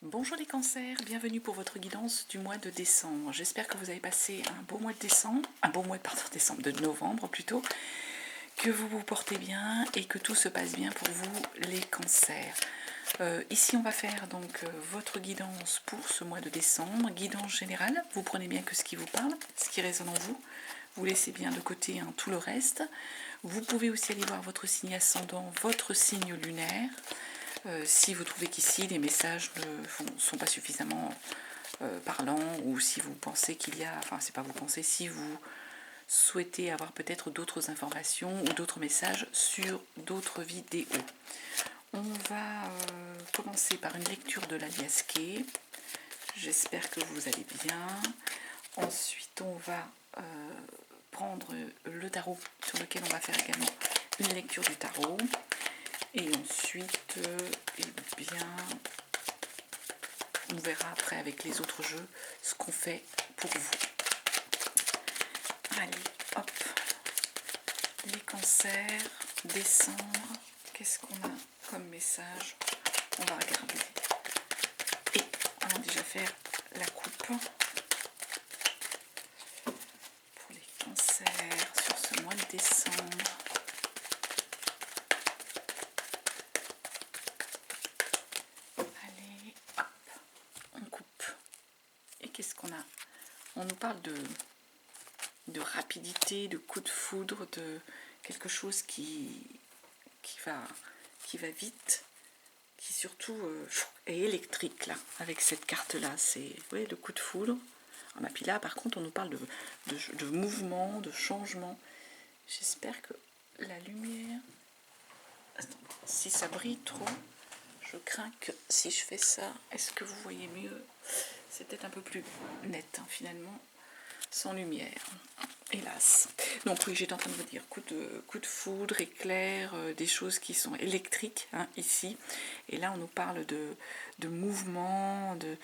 Bonjour les cancers, bienvenue pour votre guidance du mois de décembre. J'espère que vous avez passé un beau mois de décembre, de novembre plutôt, que vous vous portez bien et que tout se passe bien pour vous les cancers. Ici on va faire donc votre guidance pour ce mois de décembre, guidance générale, vous prenez bien que ce qui vous parle, ce qui résonne en vous, vous laissez bien de côté tout le reste. Vous pouvez aussi aller voir votre signe ascendant, votre signe lunaire. Si vous trouvez qu'ici les messages ne sont pas suffisamment parlants, ou si vous pensez qu'il y a, enfin c'est pas vous pensez, si vous souhaitez avoir peut-être d'autres informations ou d'autres messages sur d'autres vidéos. On va commencer par une lecture de l'Aliasqué. J'espère que vous allez bien. Ensuite on va prendre le tarot sur lequel on va faire également une lecture du tarot. Et ensuite, eh bien, on verra après avec les autres jeux ce qu'on fait pour vous. Allez, hop. Les cancers, décembre. Qu'est-ce qu'on a comme message? On va regarder. Et on va déjà faire la coupe. Pour les cancers sur ce mois de décembre. Allez, hop. On coupe. Et qu'est-ce qu'on a? On nous parle de rapidité, de coup de foudre, de quelque chose qui va vite, qui surtout est électrique là, avec cette carte là, c'est le coup de foudre. Ah, puis là par contre on nous parle de mouvement, de changement. J'espère que la lumière, attends, si ça brille trop, je crains que si je fais ça, est-ce que vous voyez mieux? C'est peut-être un peu plus net finalement, sans lumière, hélas. Donc oui, j'étais en train de vous dire, coup de foudre, éclair, des choses qui sont électriques ici. Et là, on nous parle de mouvement, de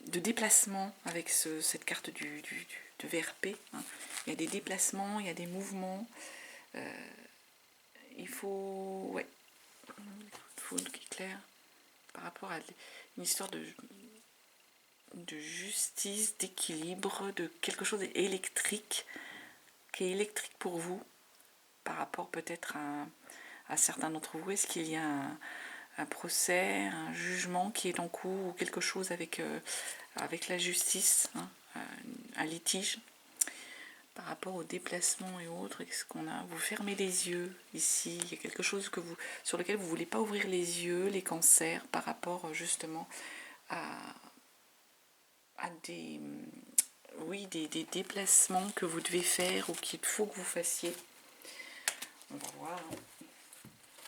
déplacement avec cette carte de VRP. Il y a des déplacements, il y a des mouvements. Il faut... Ouais, coup de foudre, éclair, par rapport à une histoire de justice, d'équilibre, de quelque chose d'électrique, qui est électrique pour vous, par rapport peut-être à certains d'entre vous. Est-ce qu'il y a un procès, un jugement qui est en cours, ou quelque chose avec la justice, un litige par rapport au déplacement et autres? Qu'est-ce qu'on a? Vous fermez les yeux ici, il y a quelque chose sur lequel vous ne voulez pas ouvrir les yeux, les cancers, par rapport justement à des déplacements que vous devez faire ou qu'il faut que vous fassiez. On va voir.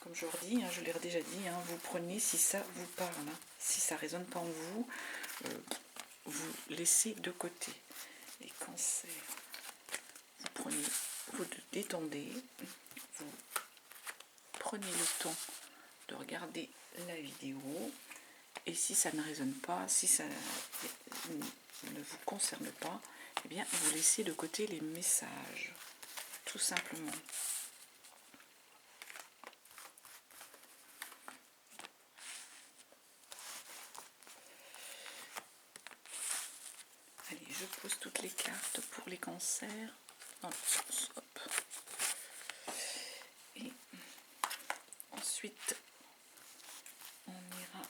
Comme je leur dis, je l'ai déjà dit, vous prenez si ça vous parle. Si ça ne résonne pas en vous, vous laissez de côté. Les cancers, vous prenez, vous détendez, vous prenez le temps de regarder la vidéo. Et si ça ne résonne pas, si ça ne vous concerne pas, eh bien vous laissez de côté les messages, tout simplement. Allez, je pose toutes les cartes pour les cancers dans le sens. Hop. Et ensuite, on ira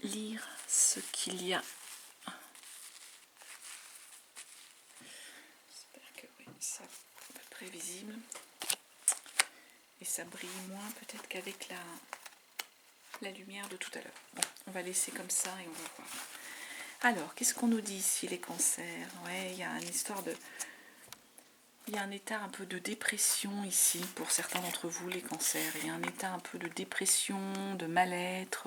lire ce qu'il y a. J'espère que oui, ça peut être très visible. Et ça brille moins peut-être qu'avec la lumière de tout à l'heure. Bon, on va laisser comme ça et on va voir. Alors, qu'est-ce qu'on nous dit ici, les cancers? Ouais, il y a une histoire de... Il y a un état un peu de dépression ici, pour certains d'entre vous, les cancers. Il y a un état un peu de dépression, de mal-être.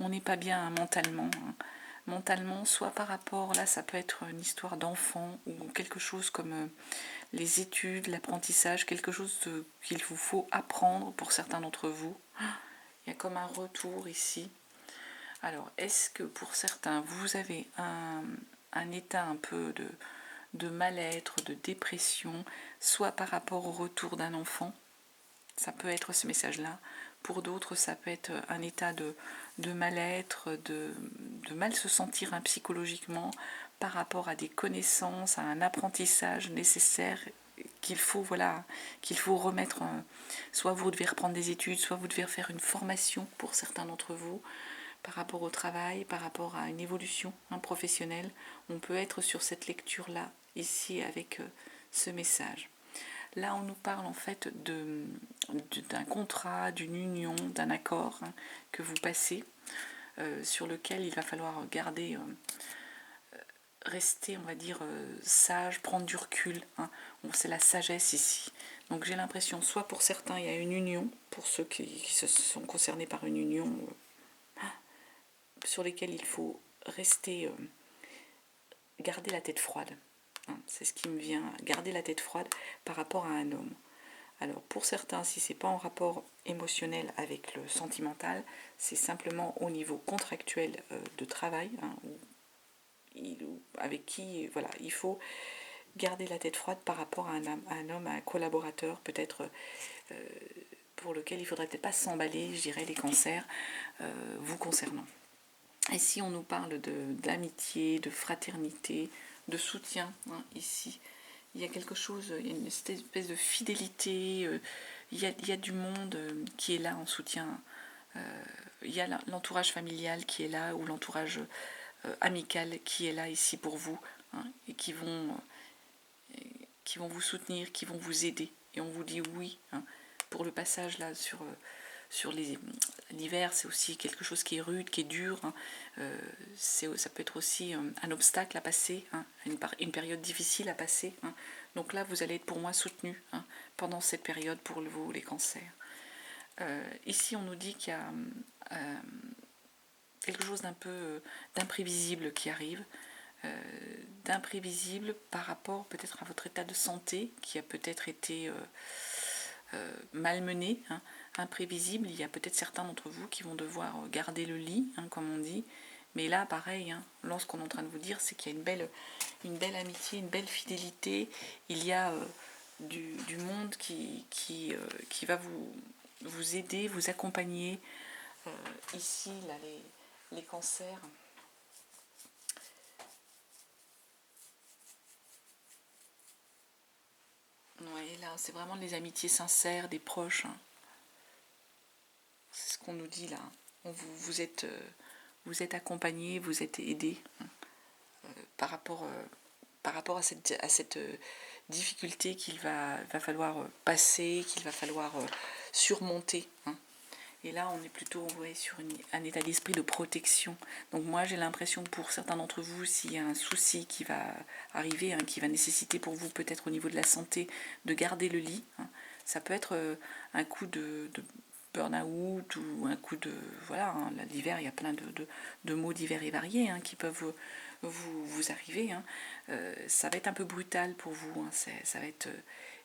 On n'est pas bien mentalement. Mentalement, soit par rapport, là, ça peut être une histoire d'enfant, ou quelque chose comme les études, l'apprentissage, quelque chose qu'il vous faut apprendre pour certains d'entre vous. Il y a comme un retour ici. Alors, est-ce que pour certains, vous avez un état un peu de mal-être, de dépression, soit par rapport au retour d'un enfant, ça peut être ce message-là. Pour d'autres, ça peut être un état de mal-être, de mal se sentir psychologiquement par rapport à des connaissances, à un apprentissage nécessaire qu'il faut, voilà, qu'il faut remettre. Soit vous devez reprendre des études, soit vous devez faire une formation pour certains d'entre vous par rapport au travail, par rapport à une évolution professionnelle. On peut être sur cette lecture-là, ici, avec ce message. Là, on nous parle en fait d'un contrat, d'une union, d'un accord que vous passez, sur lequel il va falloir garder, rester, on va dire, sage, prendre du recul. Bon, c'est la sagesse ici. Donc j'ai l'impression, soit pour certains, il y a une union, pour ceux qui se sont concernés par une union, sur lesquels il faut rester, garder la tête froide. C'est ce qui me vient, garder la tête froide par rapport à un homme. Alors pour certains, si c'est pas en rapport émotionnel avec le sentimental, c'est simplement au niveau contractuel de travail, avec qui, voilà, il faut garder la tête froide par rapport à un homme, à un collaborateur, peut-être pour lequel il faudrait peut-être pas s'emballer, je dirais, les cancers vous concernant. Et si on nous parle d'amitié, de fraternité, de soutien, ici, il y a quelque chose, il y a une espèce de fidélité, il y a du monde qui est là en soutien, il y a l'entourage familial qui est là, ou l'entourage amical qui est là ici pour vous, et qui vont vous soutenir, qui vont vous aider. Et on vous dit oui, pour le passage là sur l'hiver, c'est aussi quelque chose qui est rude, qui est dur. Ça peut être aussi un obstacle à passer, une période difficile à passer. Donc là, vous allez être pour moi soutenu pendant cette période pour vous, les cancers. Ici, on nous dit qu'il y a quelque chose d'un peu d'imprévisible qui arrive. D'imprévisible par rapport peut-être à votre état de santé qui a peut-être été malmené, imprévisible. Il y a peut-être certains d'entre vous qui vont devoir garder le lit, comme on dit. Mais là, pareil, là, ce qu'on est en train de vous dire, c'est qu'il y a une belle amitié, une belle fidélité. Il y a du monde qui va vous aider, vous accompagner. Ici, là, les cancers. Oui, là, c'est vraiment des amitiés sincères, des proches. C'est ce qu'on nous dit là. Vous êtes accompagnés, vous êtes aidés par rapport à cette difficulté qu'il va falloir passer, qu'il va falloir surmonter. Et là, on est plutôt sur un état d'esprit de protection. Donc moi, j'ai l'impression que pour certains d'entre vous, s'il y a un souci qui va arriver, qui va nécessiter pour vous, peut-être au niveau de la santé, de garder le lit, ça peut être un coup de burn-out ou un coup de... Voilà, l'hiver, il y a plein de maux divers et variés qui peuvent vous arriver. Ça va être un peu brutal pour vous. Ça va être...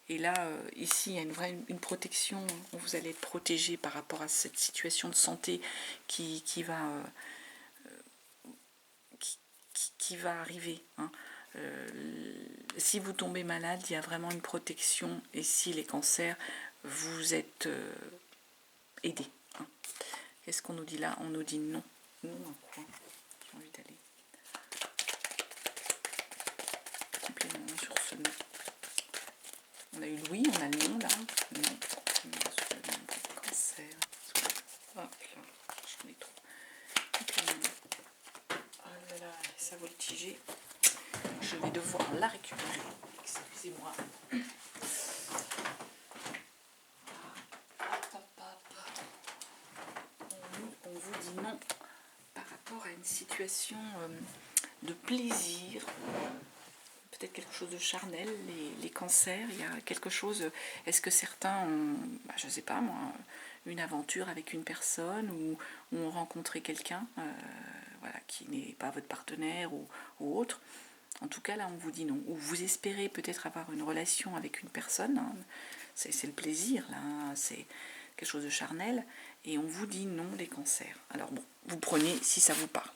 Et là, ici, il y a une protection, vous allez être protégé par rapport à cette situation de santé qui va arriver. Si vous tombez malade, il y a vraiment une protection. Et si les cancers, vous êtes aidés. Qu'est-ce qu'on nous dit là? On nous dit non. Non, à quoi? J'ai envie d'aller. Complément sur ce nom. On a eu le oui, on a le non là. Non. Sur le cancer. Hop là, j'en ai trop. Oh là là, ça voltigé. Je vais devoir la récupérer. Excusez-moi. On vous dit non par rapport à une situation de plaisir. Peut-être quelque chose de charnel, les cancers, il y a quelque chose, est-ce que certains ont, je ne sais pas moi, une aventure avec une personne ou ont rencontré quelqu'un voilà, qui n'est pas votre partenaire ou autre. En tout cas là on vous dit non, ou vous espérez peut-être avoir une relation avec une personne, c'est le plaisir là, c'est quelque chose de charnel, et on vous dit non les cancers. Alors bon, vous prenez si ça vous parle.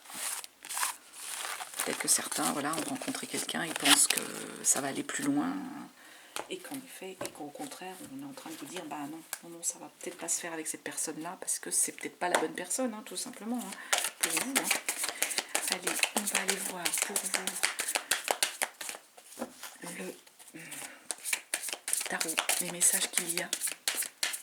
Peut-être que certains ont rencontré quelqu'un, ils pensent que ça va aller plus loin. et qu'en effet, et qu'au contraire, on est en train de vous dire, bah non, non, non, ça va peut-être pas se faire avec cette personne-là, parce que c'est peut-être pas la bonne personne, hein, tout simplement, hein, pour vous. Hein. Allez, on va aller voir pour vous le tarot, les messages qu'il y a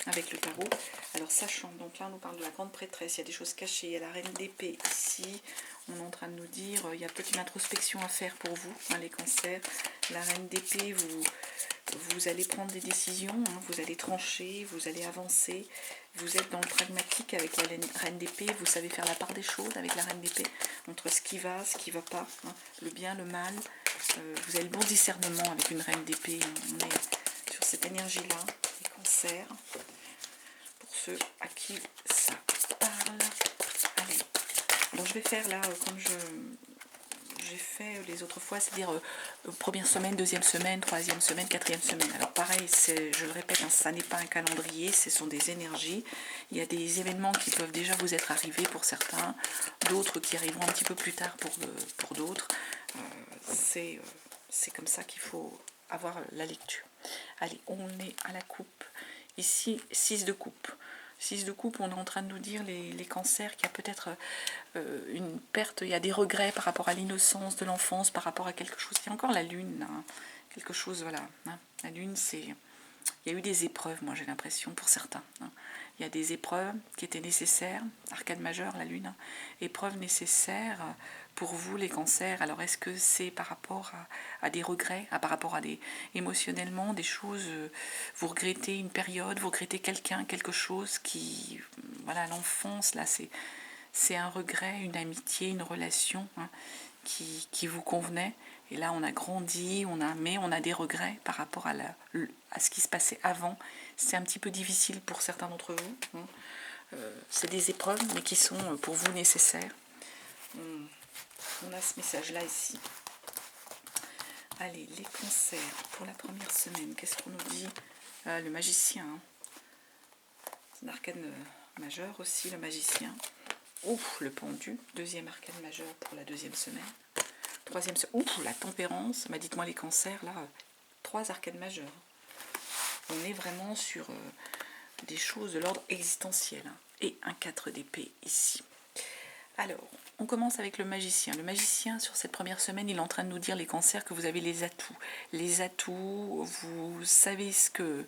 avec le tarot. Alors sachant, donc là on nous parle de la grande prêtresse, il y a des choses cachées, il y a la reine d'épée ici, on est en train de nous dire, il y a peut-être une introspection à faire pour vous, hein, les cancers. La reine d'épée, vous allez prendre des décisions, hein, vous allez trancher, vous allez avancer, vous êtes dans le pragmatique avec la reine d'épée, vous savez faire la part des choses avec la reine d'épée, entre ce qui va pas, hein, le bien, le mal, vous avez le bon discernement avec une reine d'épée, on est sur cette énergie-là, les cancers. Ceux à qui ça parle. Allez, alors je vais faire là comme j'ai fait les autres fois, c'est-à-dire première semaine, deuxième semaine, troisième semaine, quatrième semaine. Alors pareil, je le répète, hein, ça n'est pas un calendrier, ce sont des énergies. Il y a des événements qui peuvent déjà vous être arrivés pour certains, d'autres qui arriveront un petit peu plus tard pour d'autres. C'est comme ça qu'il faut avoir la lecture. Allez, on est à la coupe. Ici, 6 de coupe. 6 de coupe, on est en train de nous dire, les cancers, qu'il y a peut-être une perte, il y a des regrets par rapport à l'innocence de l'enfance, par rapport à quelque chose. Il y a encore la lune, hein, quelque chose, voilà. Hein. La lune, il y a eu des épreuves, moi j'ai l'impression, pour certains. Hein. Il y a des épreuves qui étaient nécessaires, arcane majeure, la lune, hein, épreuves nécessaires pour vous, les cancers. Alors est-ce que c'est par rapport à des regrets, par rapport à émotionnellement, des choses, vous regrettez une période, vous regrettez quelqu'un, quelque chose qui, voilà, l'enfance, là, c'est un regret, une amitié, une relation, hein, qui vous convenait. Et là, on a grandi, mais on a des regrets par rapport à ce qui se passait avant. C'est un petit peu difficile pour certains d'entre vous. Hein. C'est des épreuves, mais qui sont pour vous nécessaires. On a ce message-là ici. Allez, les cancers pour la première semaine. Qu'est-ce qu'on nous dit? Le magicien. Hein. C'est un arcane majeur aussi, le magicien. Ouf, le pendu. Deuxième arcane majeur pour la deuxième semaine. Troisième semaine. Ouf, la tempérance. Bah, dites-moi les cancers, là, 3 arcanes majeurs. On est vraiment sur des choses de l'ordre existentiel. Hein. Et un 4 d'épée ici. Alors, on commence avec le magicien. Le magicien, sur cette première semaine, il est en train de nous dire, les cancers, que vous avez les atouts. Les atouts, vous savez ce que...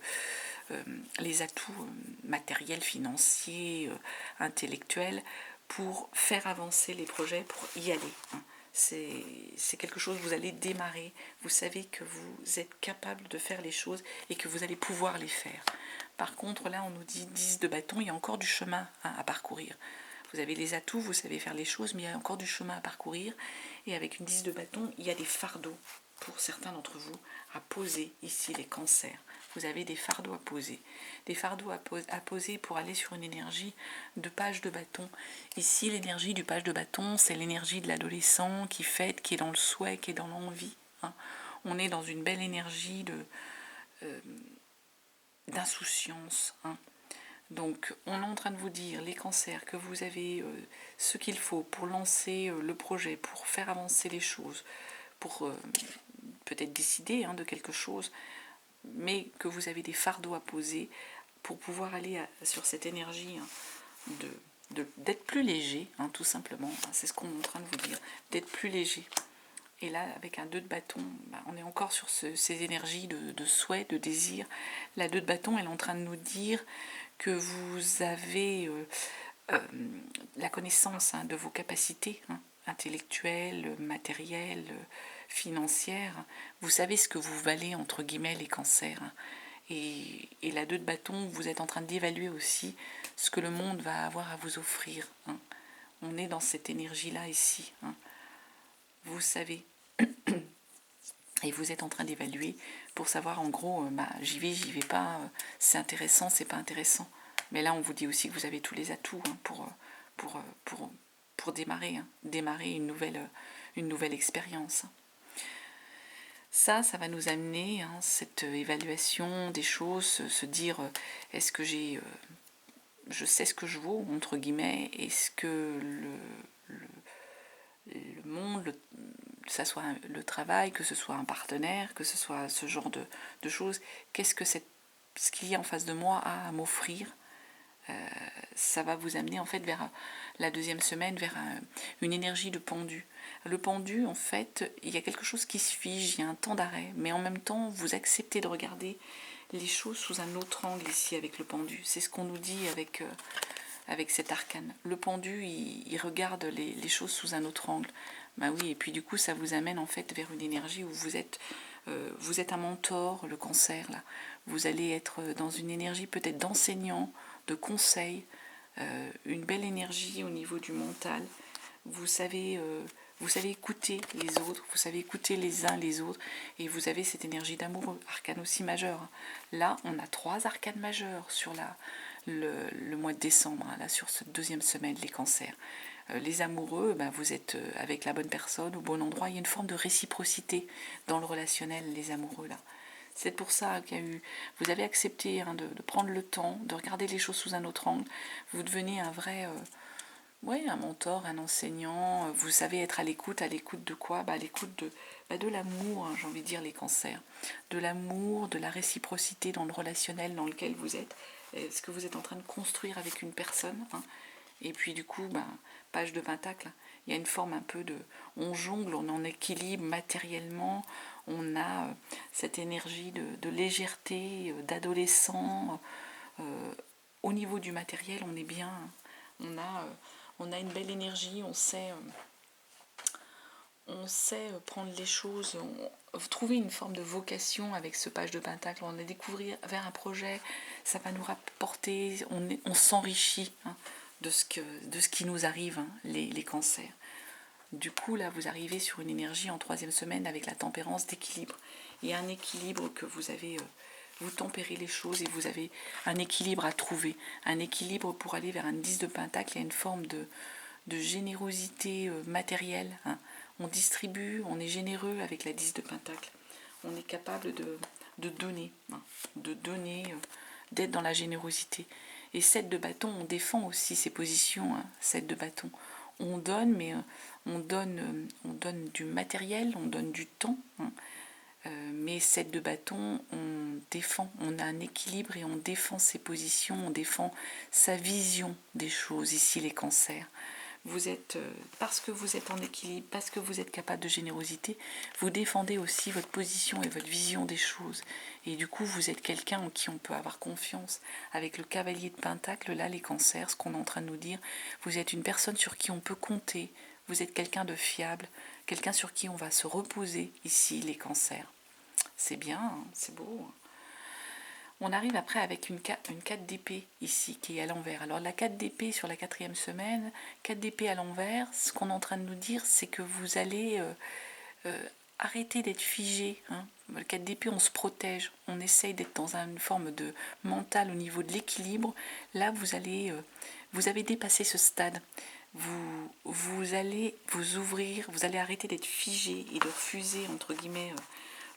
les atouts matériels, financiers, intellectuels, pour faire avancer les projets, pour y aller. Hein. C'est quelque chose, vous allez démarrer, vous savez que vous êtes capable de faire les choses et que vous allez pouvoir les faire. Par contre, là, on nous dit 10 de bâton, il y a encore du chemin, hein, à parcourir. Vous avez les atouts, vous savez faire les choses, mais il y a encore du chemin à parcourir. Et avec une 10 de bâton, il y a des fardeaux pour certains d'entre vous à poser ici, les cancers. Vous avez des fardeaux à poser. Des fardeaux à poser pour aller sur une énergie de page de bâton. Ici, l'énergie du page de bâton, c'est l'énergie de l'adolescent qui fête, qui est dans le souhait, qui est dans l'envie. Hein. On est dans une belle énergie d'insouciance. Hein. Donc, on est en train de vous dire, les cancers, que vous avez ce qu'il faut pour lancer le projet, pour faire avancer les choses, pour peut-être décider, hein, de quelque chose, mais que vous avez des fardeaux à poser pour pouvoir aller sur cette énergie, hein, d'être plus léger, hein, tout simplement. C'est ce qu'on est en train de vous dire, d'être plus léger. Et là, avec un 2 de bâton, on est encore sur ces énergies de souhait, de désir. La 2 de bâton, elle est en train de nous dire que vous avez la connaissance, hein, de vos capacités, hein, intellectuelles, matérielles, financières. Vous savez ce que vous valez, entre guillemets, les cancers. Hein. Et la 2 de bâton, vous êtes en train d'évaluer aussi ce que le monde va avoir à vous offrir. Hein. On est dans cette énergie-là ici. Hein. Vous savez. Et vous êtes en train d'évaluer pour savoir, en gros, j'y vais pas, c'est intéressant, c'est pas intéressant. Mais là, on vous dit aussi que vous avez tous les atouts, hein, pour démarrer, hein, démarrer une nouvelle expérience. Ça va nous amener, hein, cette évaluation des choses, se dire, est-ce que je sais ce que je vaux, entre guillemets, est-ce que le monde, ça soit le travail, que ce soit un partenaire, que ce soit ce genre de choses. Qu'est-ce que ce qu'il y a en face de moi a à m'offrir? Ça va vous amener en fait vers la deuxième semaine, vers une énergie de pendu. Le pendu, en fait, il y a quelque chose qui se fige, il y a un temps d'arrêt, mais en même temps, vous acceptez de regarder les choses sous un autre angle ici avec le pendu. C'est ce qu'on nous dit avec cet arcane. Le pendu, il regarde les choses sous un autre angle. Bah oui, et puis du coup, ça vous amène en fait vers une énergie où vous êtes un mentor, le cancer, là. Vous allez être dans une énergie peut-être d'enseignant, de conseil, une belle énergie au niveau du mental. Vous savez écouter les autres, vous savez écouter les uns les autres, et vous avez cette énergie d'amour, arcane aussi majeur. Là, on a 3 arcanes majeurs sur le mois de décembre, là, sur cette deuxième semaine, les cancers. Les amoureux, ben, vous êtes avec la bonne personne, au bon endroit. Il y a une forme de réciprocité dans le relationnel, les amoureux, là. C'est pour ça vous avez accepté de prendre le temps, de regarder les choses sous un autre angle. Vous devenez un vrai, un mentor, un enseignant. Vous savez être à l'écoute de quoi? À l'écoute de l'amour, hein, j'ai envie de dire, les cancers. De l'amour, de la réciprocité dans le relationnel dans lequel vous êtes. Ce que vous êtes en train de construire avec une personne, hein. Et puis du coup, page de pentacle, il y a une forme un peu on jongle, on en équilibre matériellement, on a cette énergie de légèreté, d'adolescent. Au niveau du matériel, on est bien, on a une belle énergie, on sait prendre les choses, trouver une forme de vocation avec ce page de pentacle. On a découvert vers un projet, ça va nous rapporter, on s'enrichit, hein, de ce qui nous arrive, hein, les cancers. Du coup, là, vous arrivez sur une énergie en 3e semaine avec la tempérance d'équilibre. Il y a un équilibre que vous avez, vous tempérez les choses et vous avez un équilibre à trouver. Un équilibre pour aller vers un 10 de pentacle. Il y a une forme de générosité matérielle, hein. On distribue, on est généreux avec la 10 de pentacle. On est capable de donner, hein, d'être dans la générosité. Et 7 de bâton, on défend aussi ses positions, hein, 7 de bâton. On donne, mais on donne du matériel, on donne du temps, hein. Mais 7 de bâton, on défend, on a un équilibre et on défend ses positions, on défend sa vision des choses, ici les cancers. Vous êtes, parce que vous êtes en équilibre, parce que vous êtes capable de générosité, vous défendez aussi votre position et votre vision des choses. Et du coup, vous êtes quelqu'un en qui on peut avoir confiance. Avec le cavalier de pentacle, là, les cancers, ce qu'on est en train de nous dire, vous êtes une personne sur qui on peut compter. Vous êtes quelqu'un de fiable, quelqu'un sur qui on va se reposer, ici, les cancers. C'est bien, hein, c'est beau. On arrive après avec une 4 d'épée ici qui est à l'envers. Alors la 4 d'épée sur la 4e semaine, 4 d'épée à l'envers, ce qu'on est en train de nous dire, c'est que vous allez arrêter d'être figé, hein. Le 4 d'épée, on se protège, on essaye d'être dans une forme de mental au niveau de l'équilibre. Là, vous avez dépassé ce stade. Vous allez vous ouvrir, vous allez arrêter d'être figé et de refuser, entre guillemets,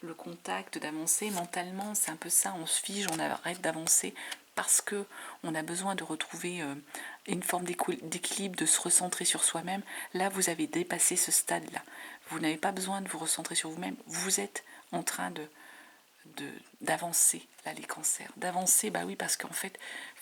le contact, d'avancer. Mentalement, c'est un peu ça, on se fige, on arrête d'avancer parce que on a besoin de retrouver une forme d'équilibre, de se recentrer sur soi-même. Là, vous avez dépassé ce stade-là. Vous n'avez pas besoin de vous recentrer sur vous-même. Vous êtes en train d'avancer, là, les cancers. D'avancer, bah oui, parce qu'en fait,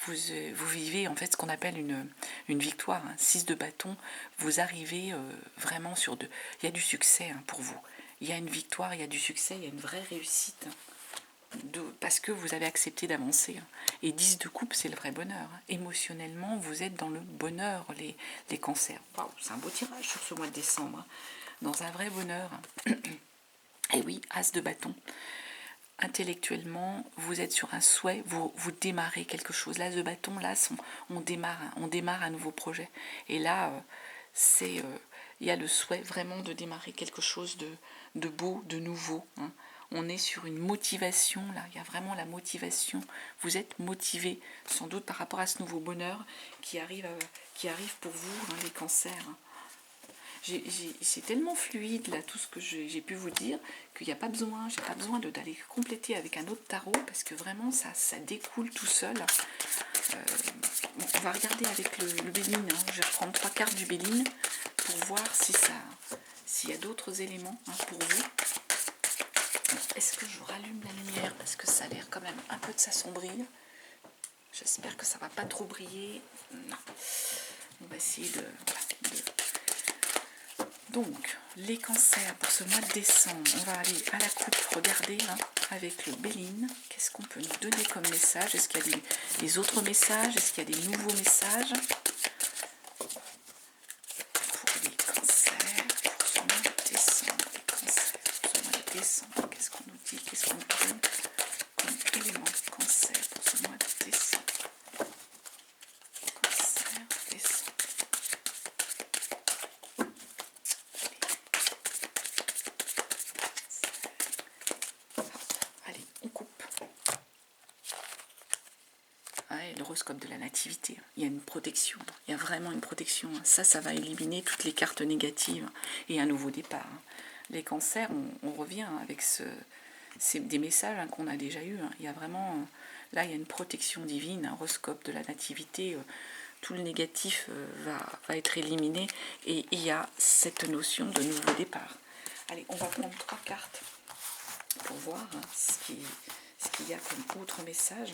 vous vivez en fait ce qu'on appelle une victoire, hein. 6 de bâton, vous arrivez vraiment sur il y a du succès, hein, pour vous. Il y a une victoire, il y a du succès, il y a une vraie réussite, hein, parce que vous avez accepté d'avancer, hein. Et 10 de coupe, c'est le vrai bonheur, hein. Émotionnellement, vous êtes dans le bonheur, les cancers. Waouh, c'est un beau tirage sur ce mois de décembre, hein. Dans un vrai bonheur, hein. Et oui, as de bâton. Intellectuellement, vous êtes sur un souhait, vous démarrez quelque chose. L'as de bâton, là, on démarre un nouveau projet. Et là, il y a le souhait vraiment de démarrer quelque chose de beau, de nouveau, hein. On est sur une motivation, là, il y a vraiment la motivation. Vous êtes motivé, sans doute par rapport à ce nouveau bonheur qui arrive pour vous, hein, les cancers, hein. C'est tellement fluide là tout ce que j'ai pu vous dire qu'il n'y a pas besoin, j'ai pas besoin d'aller compléter avec un autre tarot parce que vraiment ça découle tout seul. Bon, on va regarder avec le Béline, hein. Je vais reprendre 3 cartes du Béline pour voir si s'il y a d'autres éléments pour vous. Est-ce que je rallume la lumière parce que ça a l'air quand même un peu de s'assombrir. J'espère que ça va pas trop briller. Non. On va essayer de... Donc, les cancers pour ce mois de décembre, on va aller à la coupe, regarder avec le Béline. Qu'est-ce qu'on peut nous donner comme message? Est-ce qu'il y a des autres messages? Est-ce qu'il y a des nouveaux messages? Pour les cancers, pour ce mois de décembre, les cancers, pour ce mois de décembre, qu'est-ce qu'on nous dit? Qu'est-ce qu'on nous donne comme élément de cancer pour ce mois de décembre? Cancer, décembre. Allez, on coupe. Ouais, l'horoscope de la nativité, il y a une protection, il y a vraiment une protection. Ça va éliminer toutes les cartes négatives et un nouveau départ. Les cancers, on revient avec c'est des messages qu'on a déjà eus. Il y a vraiment, là il y a une protection divine, un horoscope de la nativité, tout le négatif va être éliminé et il y a cette notion de nouveau départ. Allez, on va prendre 3 cartes pour voir ce qu'il y a comme autre message.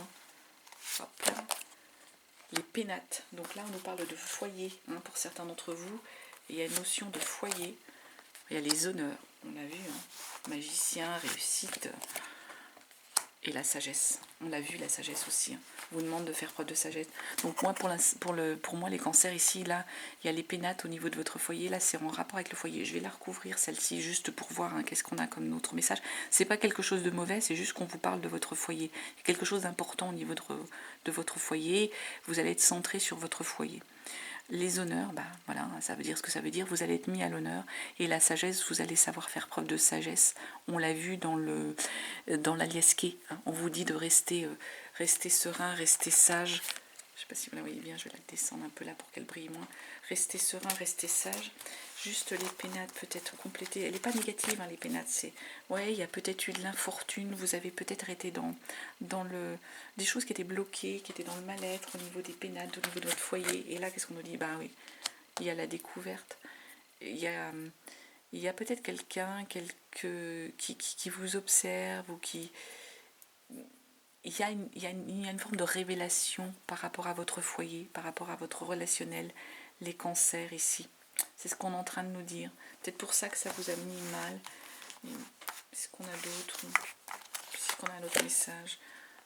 Hop là. Les pénates, donc là on nous parle de foyer pour certains d'entre vous, il y a une notion de foyer, il y a les honneurs, on l'a vu, magicien, réussite, et la sagesse, on l'a vu, la sagesse aussi, on vous demande de faire preuve de sagesse. Donc moi pour moi les cancers ici, là il y a les pénates au niveau de votre foyer, là c'est en rapport avec le foyer. Je vais la recouvrir celle-ci juste pour voir qu'est-ce qu'on a comme autre message. C'est pas quelque chose de mauvais, c'est juste qu'on vous parle de votre foyer. Il y a quelque chose d'important au niveau de votre foyer, vous allez être centré sur votre foyer. Les honneurs, voilà, ça veut dire ce que ça veut dire, vous allez être mis à l'honneur, et la sagesse, vous allez savoir faire preuve de sagesse. On l'a vu dans l'Aliasqué, on vous dit de rester serein, rester sage. Je ne sais pas si vous la voyez bien, je vais la descendre un peu là pour qu'elle brille moins. Restez serein, restez sage. Juste les pénates peut-être complétées. Elle n'est pas négative, les pénates. Ouais, il y a peut-être eu de l'infortune. Vous avez peut-être été dans des choses qui étaient bloquées, qui étaient dans le mal-être au niveau des pénates, au niveau de votre foyer. Et là, qu'est-ce qu'on nous dit? Oui, il y a la découverte. Il y a peut-être quelqu'un qui vous observe ou qui... Il y a une forme de révélation par rapport à votre foyer, par rapport à votre relationnel, les cancers ici. C'est ce qu'on est en train de nous dire. Peut-être pour ça que ça vous a mis mal. Est-ce qu'on a d'autres? Est-ce qu'on a un autre message?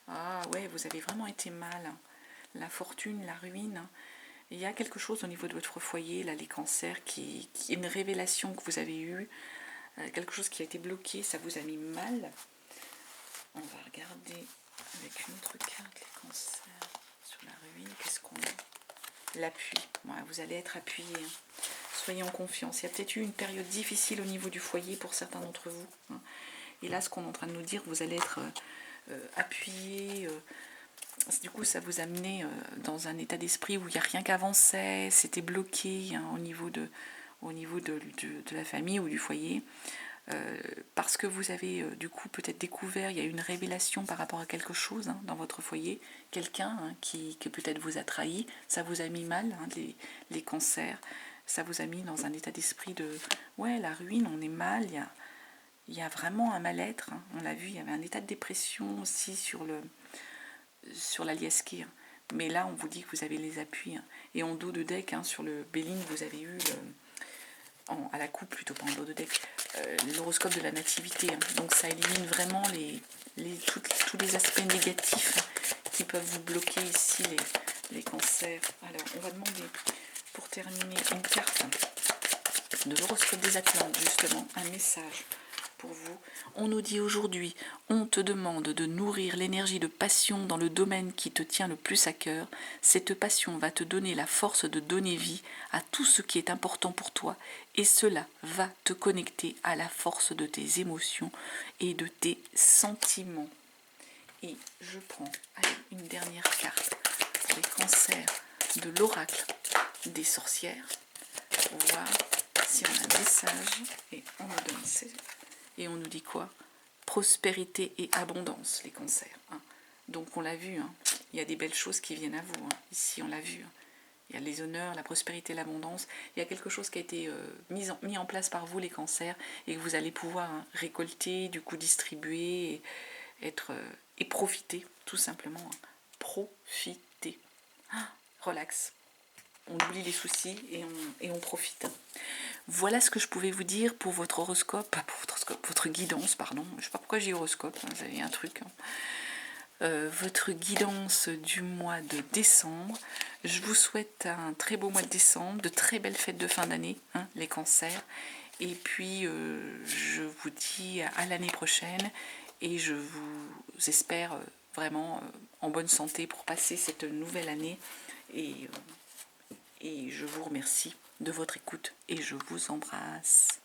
Ah ouais, vous avez vraiment été mal. La fortune, la ruine. Il y a quelque chose au niveau de votre foyer, là, les cancers, qui est une révélation que vous avez eue. Quelque chose qui a été bloqué, ça vous a mis mal. On va regarder avec une autre carte, les cancers sur la ruine. Qu'est-ce qu'on a? L'appui. Ouais, vous allez être appuyé. Soyez en confiance. Il y a peut-être eu une période difficile au niveau du foyer pour certains d'entre vous. Et là, ce qu'on est en train de nous dire, vous allez être appuyé. Du coup, ça vous a amené dans un état d'esprit où il n'y a rien qui avançait. C'était bloqué au niveau de la famille ou du foyer. Parce que vous avez du coup peut-être découvert, il y a une révélation par rapport à quelque chose dans votre foyer, quelqu'un qui peut-être vous a trahi, ça vous a mis mal, les cancers, ça vous a mis dans un état d'esprit de ouais, la ruine, on est mal, il y a vraiment un mal-être, on l'a vu, il y avait un état de dépression aussi sur l'Aliasqué, mais là on vous dit que vous avez les appuis, et en dos de deck, sur le Béline, vous avez eu à la coupe plutôt, pas en dos de deck, l'horoscope de la nativité. Donc ça élimine vraiment tous les aspects négatifs qui peuvent vous bloquer ici, les cancers. Alors on va demander pour terminer une carte de l'horoscope des Atlantes, justement, un message pour vous. On nous dit aujourd'hui, on te demande de nourrir l'énergie de passion dans le domaine qui te tient le plus à cœur. Cette passion va te donner la force de donner vie à tout ce qui est important pour toi, et cela va te connecter à la force de tes émotions et de tes sentiments. Et je prends une dernière carte pour les cancers de l'oracle des sorcières pour voir si on a un message, et on nous donne et on nous dit quoi? Prospérité et abondance, les cancers. Donc on l'a vu, il y a des belles choses qui viennent à vous. Ici on l'a vu. Il y a les honneurs, la prospérité, l'abondance. Il y a quelque chose qui a été mis en place par vous, les cancers, et que vous allez pouvoir récolter, du coup distribuer, et profiter, tout simplement. Profiter. Relax. On oublie les soucis et on profite. Voilà ce que je pouvais vous dire pour votre horoscope, pas pour votre horoscope, votre guidance, pardon. Je ne sais pas pourquoi j'ai horoscope, vous avez un truc. Votre guidance du mois de décembre. Je vous souhaite un très beau mois de décembre, de très belles fêtes de fin d'année, les cancers. Et puis, je vous dis à l'année prochaine et je vous espère vraiment en bonne santé pour passer cette nouvelle année. Et je vous remercie de votre écoute et je vous embrasse.